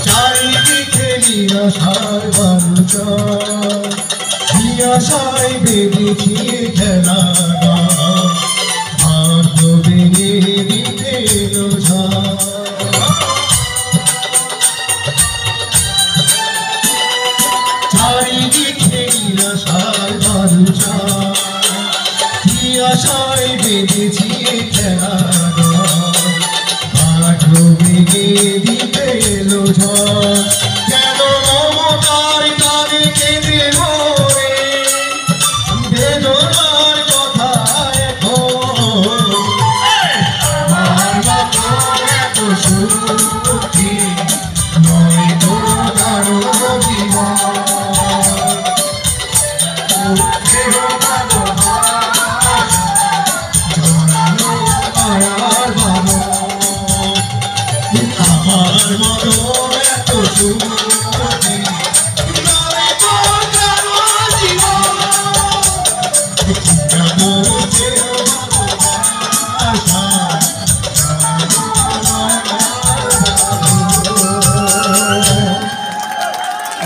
চারিদিকে নিরাশার বালুচা নিরাশায় বেঁধেছি খেলা ভাগ্য ভেঙে দিতে এলো ঝড়। চারিদিকে নিরাশার বালুচা নিরাশায় বেঁধেছি খেলা ভাগ্য ভেঙে দিতে এলো ঝড়। কেন মমতার টানে কেঁদে মরে বেদনার কথা এখন আমার মতো এত সুখী নয় তো কারো জীবন। আমার মতো এত সুখী নয় তো কারো জীবন।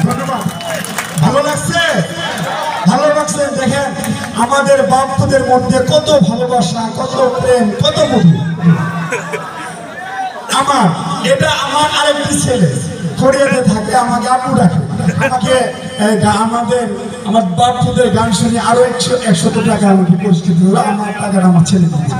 ধন্যবাদ। ভালো লাগছে? ভালো লাগছে? দেখেন আমাদের বাপুদের মধ্যে কত ভালোবাসা, কত প্রেম, কত মধু। আমার আরেকটি ছেলে কোরিয়াতে থাকে, আমাকে আপু ডাকে। আমাকে আমার বাপুদের গান শুনে আরো 100 টাকা আমাকে পরিচিত হলো। আমার টাকাটা আমার ছেলে দিয়েছে।